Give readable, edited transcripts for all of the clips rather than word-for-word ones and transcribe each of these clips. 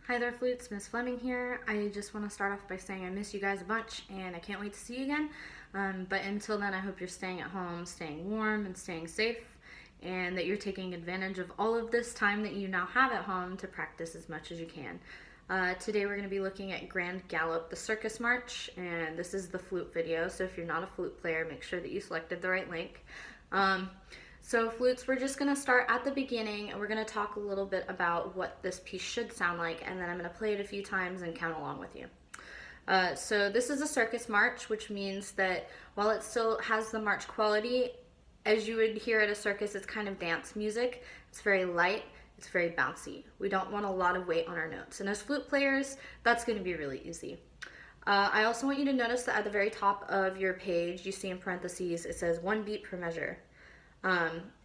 Hi there, Flutes. Miss Fleming here. I just want to start off by saying I miss you guys a bunch and I can't wait to see you again. But until then, I hope you're staying at home, staying warm, and staying safe, and that you're taking advantage of all of this time that you now have at home to practice as much as you can. Today, we're going to be looking at Grand Galop, the circus march, and this is the flute video. So if you're not a flute player, make sure that you selected the right link. So flutes, we're just going to start at the beginning and we're going to talk a little bit about what this piece should sound like, and then I'm going to play it a few times and count along with you. So this is a circus march, which means that while it still has the march quality, as you would hear at a circus, it's kind of dance music. It's very light, it's very bouncy. We don't want a lot of weight on our notes. And as flute players, that's going to be really easy. I also want you to notice that at the very top of your page, you see in parentheses, it says 1 beat per measure.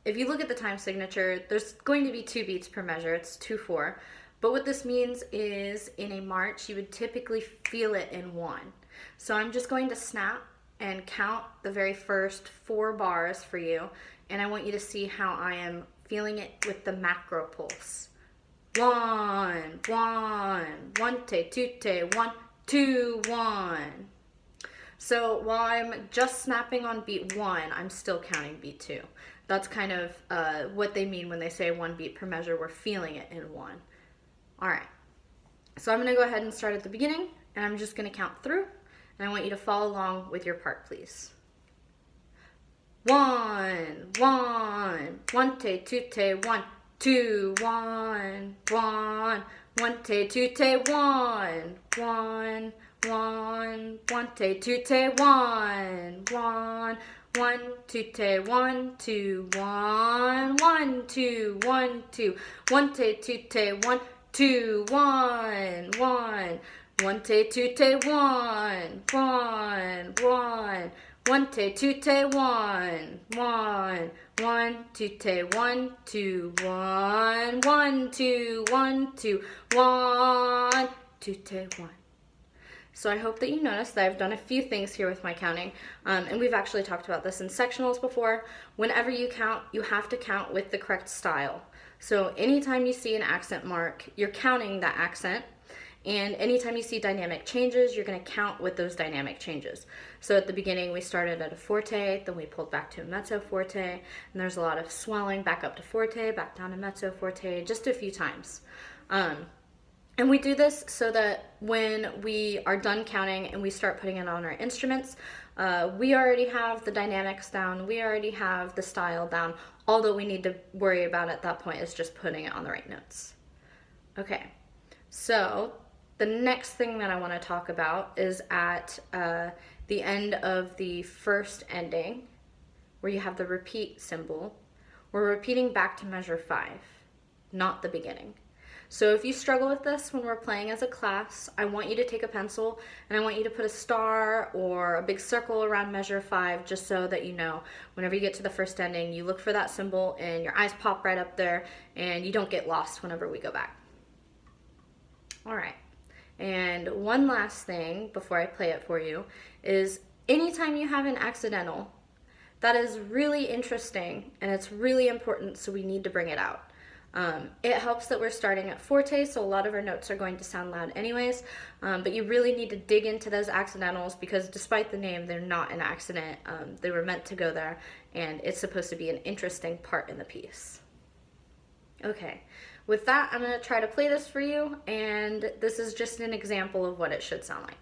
If you look at the time signature, there's going to be 2 beats per measure. It's 2/4. But what this means is in a march, you would typically feel it in 1. So I'm just going to snap and count the very first 4 bars for you. And I want you to see how I am feeling it with the macro pulse. 1, 1, 1, 2, 1, 2, 1. So while I'm just snapping on beat 1, I'm still counting beat 2. That's kind of what they mean when they say 1 beat per measure. We're feeling it in 1. All right. So I'm going to go ahead and start at the beginning, and I'm just going to count through, and I want you to follow along with your part, please. 1, 1, 1, 2, 1, 2, 1, 1, 1, 2, 1, 1, 1, 1, 2, 1, 1, 1, 2, 1, 2, 1, 1, 2, 1, 2, 1, 2, 1, 2, 1, 1, 1, 2, 1, 1, 1, 1, 2, 1, 1, 1, 2, 1, 2, 1, 1, 2, 1, 2, 1, 2, 1. So I hope that you noticed that I've done a few things here with my counting, and we've actually talked about this in sectionals before. Whenever you count, you have to count with the correct style. So anytime you see an accent mark, you're counting that accent, and anytime you see dynamic changes, you're going to count with those dynamic changes. So at the beginning, we started at a forte, then we pulled back to a mezzo forte, and there's a lot of swelling back up to forte, back down to mezzo forte, just a few times. And we do this so that when we are done counting and we start putting it on our instruments, we already have the dynamics down, we already have the style down. All that we need to worry about at that point is just putting it on the right notes. Okay, so the next thing that I want to talk about is at the end of the first ending, where you have the repeat symbol. We're repeating back to measure 5, not the beginning. So if you struggle with this when we're playing as a class, I want you to take a pencil and I want you to put a star or a big circle around measure 5, just so that you know whenever you get to the first ending, you look for that symbol and your eyes pop right up there and you don't get lost whenever we go back. All right. And one last thing before I play it for you is anytime you have an accidental, that is really interesting and it's really important, so we need to bring it out. It helps that we're starting at forte, so a lot of our notes are going to sound loud anyways, but you really need to dig into those accidentals because despite the name, they're not an accident. They were meant to go there, and it's supposed to be an interesting part in the piece. Okay, with that, I'm going to try to play this for you, and this is just an example of what it should sound like.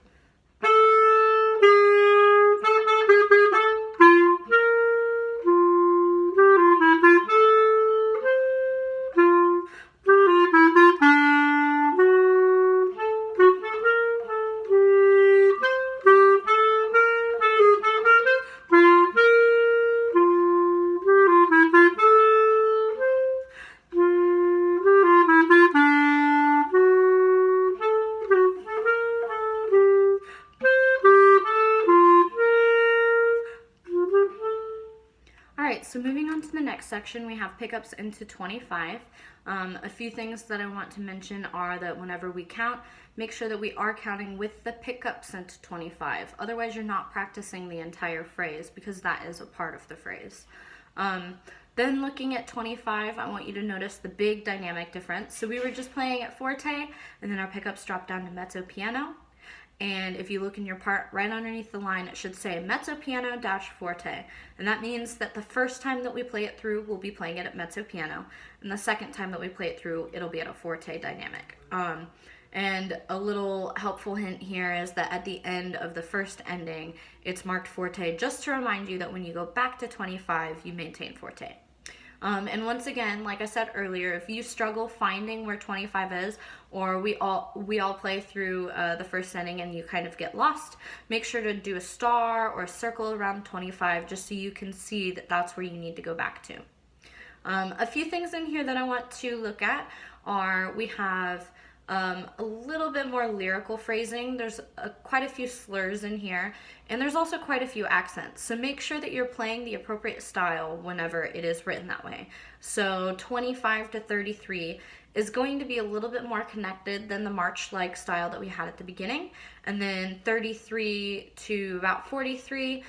So moving on to the next section, we have pickups into 25. A few things that I want to mention are that whenever we count, make sure that we are counting with the pickups into 25. Otherwise, you're not practicing the entire phrase because that is a part of the phrase. Then looking at 25, I want you to notice the big dynamic difference. So we were just playing at forte, and then our pickups dropped down to mezzo piano. And if you look in your part, right underneath the line, it should say mezzo piano dash forte. And that means that the first time that we play it through, we'll be playing it at mezzo piano. And the second time that we play it through, it'll be at a forte dynamic. And a little helpful hint here is that at the end of the first ending, it's marked forte, just to remind you that when you go back to 25, you maintain forte. And once again, like I said earlier, if you struggle finding where 25 is, or we all play through the first ending and you kind of get lost, make sure to do a star or a circle around 25 just so you can see that that's where you need to go back to. A few things in here that I want to look at are we have a little bit more lyrical phrasing. There's quite a few slurs in here, and there's also quite a few accents. So make sure that you're playing the appropriate style whenever it is written that way. So 25 to 33 is going to be a little bit more connected than the march-like style that we had at the beginning. And then 33 to about 43,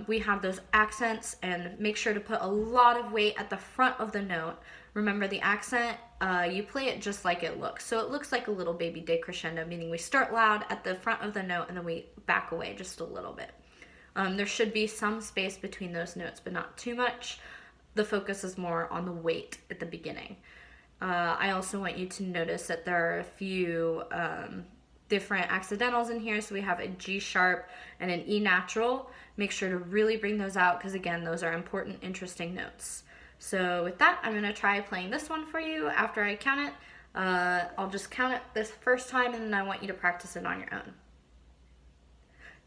we have those accents, and make sure to put a lot of weight at the front of the note. Remember, the accent, you play it just like it looks. So it looks like a little baby decrescendo, meaning we start loud at the front of the note and then we back away just a little bit. There should be some space between those notes, but not too much. The focus is more on the weight at the beginning. I also want you to notice that there are a few different accidentals in here. So we have a G sharp and an E natural. Make sure to really bring those out because, again, those are important, interesting notes. So with that, I'm going to try playing this one for you after I count it. I'll just count it this first time, and then I want you to practice it on your own.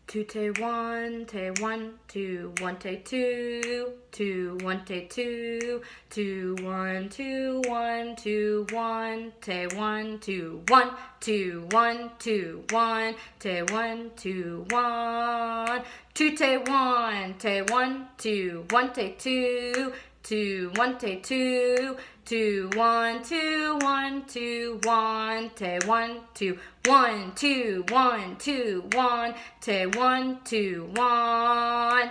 Two, te, one, 2, 1, te, 2, 2, 1, te, 2, 2, 1, 2, 1, 2, 1, te, 1, 2, 1, 2, 1, 2, 1, te, 1, 2, 1, 2, te, 1, te, 1, 2, 1, te, 2, 2, 1, te, 2, 2, 1, 2, 1, 2, 1, te, 1, 2, 1, 2, 1, 2, 1, te, 1, 2, 1.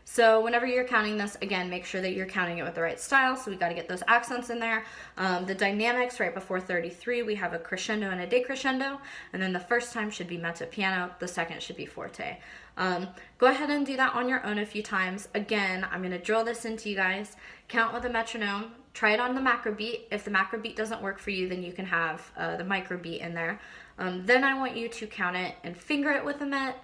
So whenever you're counting this, again, make sure that you're counting it with the right style. So we got to get those accents in there. The dynamics right before 33, we have a crescendo and a decrescendo. And then the first time should be mezzo piano. The second should be forte. Go ahead and do that on your own a few times. Again, I'm going to drill this into you guys. Count with a metronome. Try it on the macro beat. If the macro beat doesn't work for you, then you can have the micro beat in there. Then I want you to count it and finger it with a met.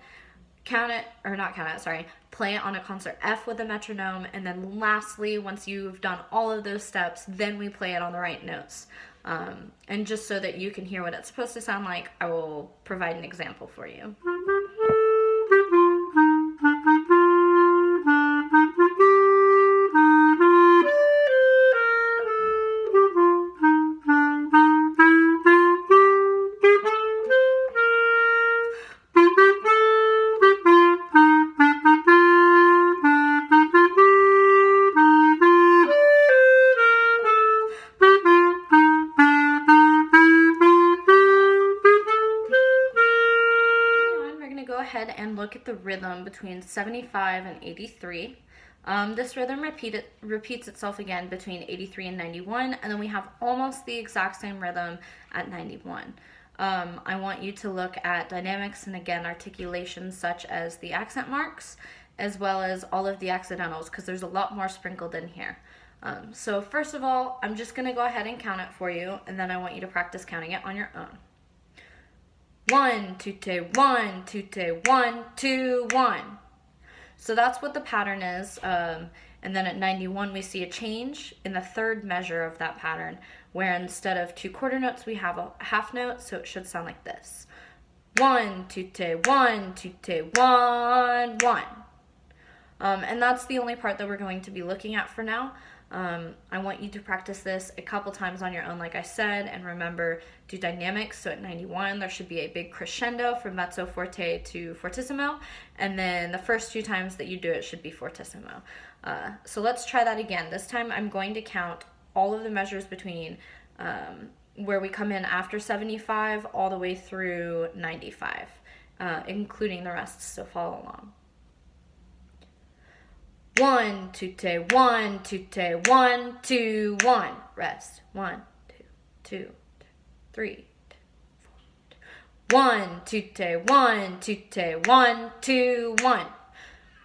Play it on a concert F with a metronome, and then lastly, once you've done all of those steps, then we play it on the right notes. And just so that you can hear what it's supposed to sound like, I will provide an example for you. And look at the rhythm between 75 and 83. This rhythm repeats itself again between 83 and 91, and then we have almost the exact same rhythm at 91. I want you to look at dynamics and, again, articulations such as the accent marks, as well as all of the accidentals, because there's a lot more sprinkled in here. So first of all, I'm just going to go ahead and count it for you, and then I want you to practice counting it on your own. 1, 2, te, 1, 2, te, 1, 2, 1. So that's what the pattern is. And then at 91, we see a change in the third measure of that pattern, where instead of 2 quarter notes, we have a half note. So it should sound like this. 1, 2, te, 1, 2, te, 1, 1. And that's the only part that we're going to be looking at for now. I want you to practice this a couple times on your own, like I said, and remember, do dynamics. So at 91, there should be a big crescendo from mezzo forte to fortissimo, and then the first 2 times that you do it should be fortissimo. So let's try that again. This time I'm going to count all of the measures between where we come in after 75 all the way through 95, including the rest, so follow along. 1, 2, 1, 2, 1, 2, 1. Rest. 1, 2, 3. 1, 2, 1, 2, 1, 2, 1.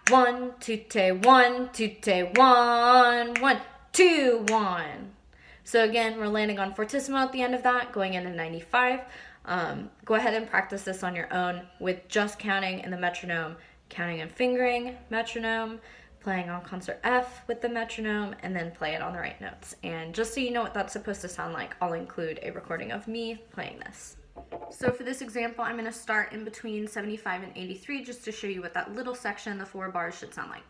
1, 2, 1, 2, 1, 1, 2, 1. So again, we're landing on fortissimo at the end of that, going into 95. Go ahead and practice this on your own with just counting in the metronome, counting and fingering metronome, playing on concert F with the metronome, and then play it on the right notes. And just so you know what that's supposed to sound like, I'll include a recording of me playing this. So for this example, I'm going to start in between 75 and 83 just to show you what that little section, the 4 bars, should sound like.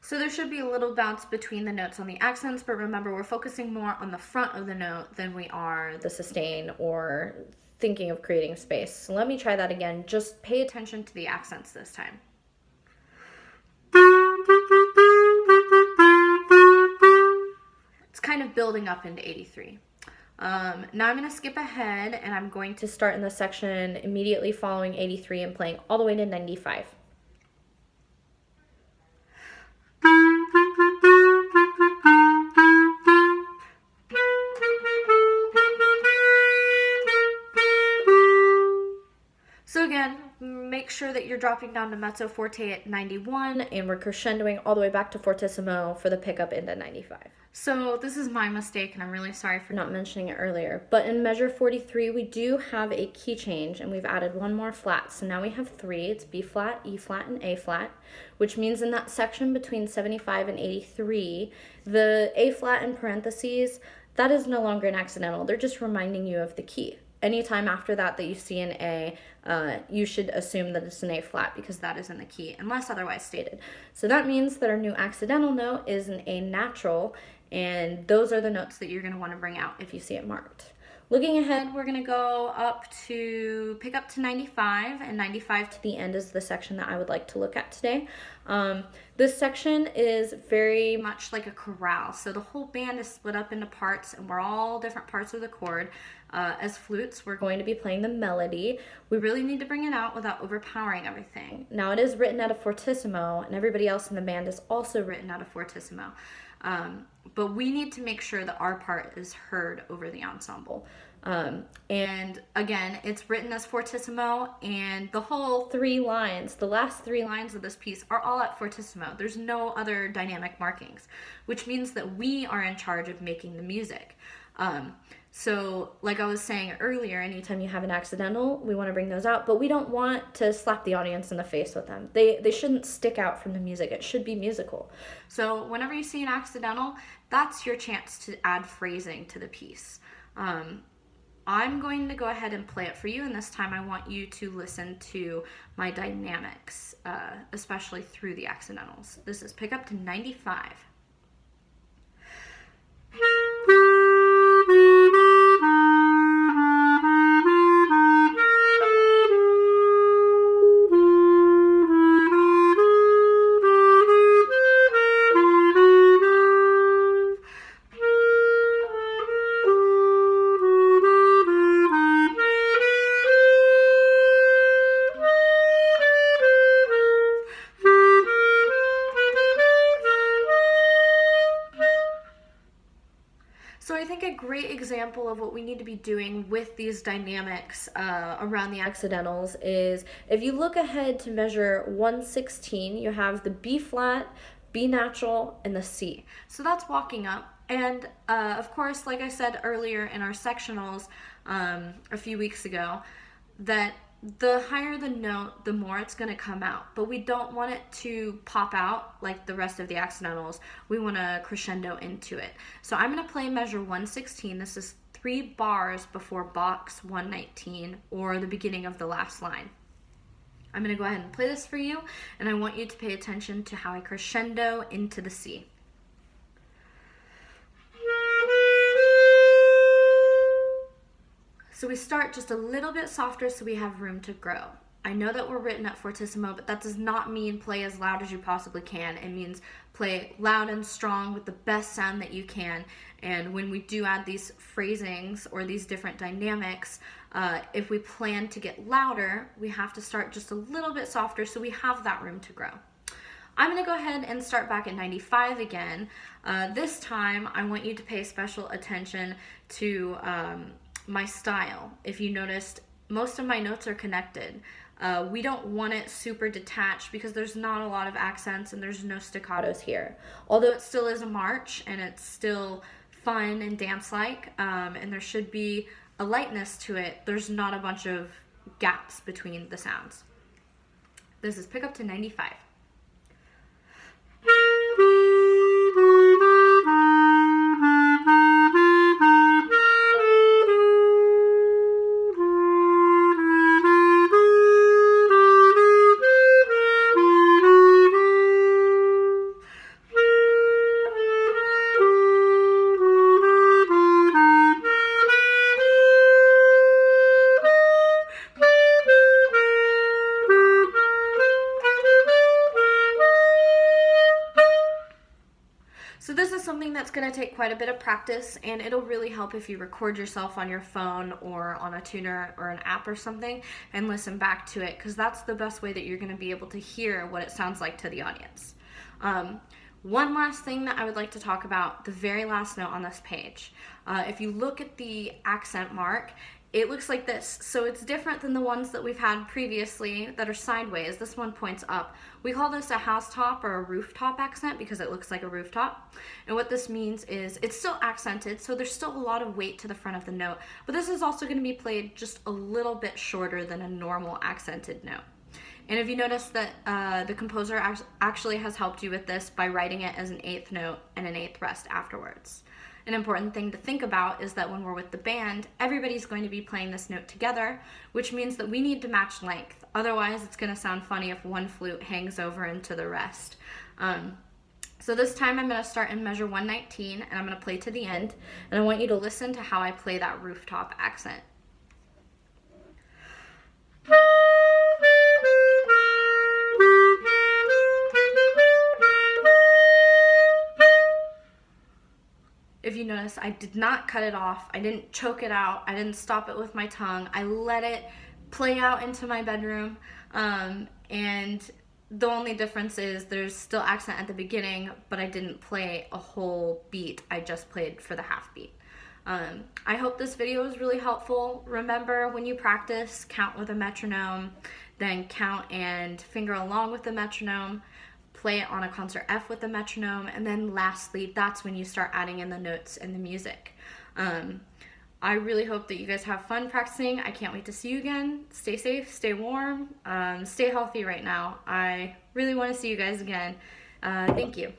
So there should be a little bounce between the notes on the accents, but remember, we're focusing more on the front of the note than we are the sustain or thinking of creating space. So let me try that again. Just pay attention to the accents this time. It's kind of building up into 83. Now I'm going to skip ahead and I'm going to start in the section immediately following 83 and playing all the way to 95. So again, make sure that you're dropping down to mezzo forte at 91 and we're crescendoing all the way back to fortissimo for the pickup into 95. So this is my mistake and I'm really sorry for not mentioning it earlier. But in measure 43, we do have a key change and we've added one more flat. So now we have 3. It's B flat, E flat, and A flat, which means in that section between 75 and 83, the A flat in parentheses, that is no longer an accidental. They're just reminding you of the key. Anytime after that you see an A, you should assume that it's an A flat because that is in the key, unless otherwise stated. So that means that our new accidental note is an A natural, and those are the notes that you're going to want to bring out if you see it marked. Looking ahead, we're going to go pick up to 95, and 95 to the end is the section that I would like to look at today. This section is very much like a chorale, so the whole band is split up into parts, and we're all different parts of the chord. As flutes, we're going to be playing the melody. We really need to bring it out without overpowering everything. Now, it is written at a fortissimo, and everybody else in the band is also written at a fortissimo. But we need to make sure that our part is heard over the ensemble. And again, it's written as fortissimo, and the whole 3 lines, the last 3 lines of this piece are all at fortissimo. There's no other dynamic markings, which means that we are in charge of making the music. So like I was saying earlier, anytime you have an accidental, we want to bring those out, but we don't want to slap the audience in the face with them. They shouldn't stick out from the music. It should be musical. So whenever you see an accidental, that's your chance to add phrasing to the piece. I'm going to go ahead and play it for you, and this time I want you to listen to my dynamics, especially through the accidentals. This is pick up to 95. So I think a great example of what we need to be doing with these dynamics around the accidentals is if you look ahead to measure 116, you have the B flat, B natural, and the C. So that's walking up. And of course, like I said earlier in our sectionals a few weeks ago, that the higher the note, the more it's going to come out. But we don't want it to pop out like the rest of the accidentals. We want to crescendo into it. So I'm going to play measure 116. This is 3 bars before box 119 or the beginning of the last line. I'm going to go ahead and play this for you, and I want you to pay attention to how I crescendo into the C. So we start just a little bit softer so we have room to grow. I know that we're written at fortissimo, but that does not mean play as loud as you possibly can. It means play loud and strong with the best sound that you can. And when we do add these phrasings or these different dynamics, if we plan to get louder, we have to start just a little bit softer so we have that room to grow. I'm going to go ahead and start back at 95 again. This time, I want you to pay special attention to my style. If you noticed, most of my notes are connected. We don't want it super detached because there's not a lot of accents and there's no staccatos here. Although it still is a march and it's still fun and dance-like, and there should be a lightness to it, there's not a bunch of gaps between the sounds. This is pick up to 95. So this is something that's going to take quite a bit of practice, and it'll really help if you record yourself on your phone or on a tuner or an app or something and listen back to it, because that's the best way that you're going to be able to hear what it sounds like to the audience. One last thing that I would like to talk about, the very last note on this page. If you look at the accent mark, it looks like this. So it's different than the ones that we've had previously that are sideways. This one points up. We call this a housetop or a rooftop accent because it looks like a rooftop. And what this means is it's still accented, so there's still a lot of weight to the front of the note. But this is also going to be played just a little bit shorter than a normal accented note. And if you notice that the composer actually has helped you with this by writing it as an eighth note and an eighth rest afterwards. An important thing to think about is that when we're with the band, everybody's going to be playing this note together, which means that we need to match length. Otherwise, it's going to sound funny if one flute hangs over into the rest. So this time I'm going to start in measure 119, and I'm going to play to the end, and I want you to listen to how I play that rooftop accent. If you notice, I did not cut it off. I didn't choke it out. I didn't stop it with my tongue. I let it play out into my bedroom. And the only difference is there's still accent at the beginning, but I didn't play a whole beat. I just played for the half beat. I hope this video was really helpful. Remember, when you practice, count with a metronome, then count and finger along with the metronome. Play it on a concert F with the metronome, and then lastly, that's when you start adding in the notes and the music. I really hope that you guys have fun practicing. I can't wait to see you again. Stay safe, stay warm, stay healthy right now. I really want to see you guys again. Thank you.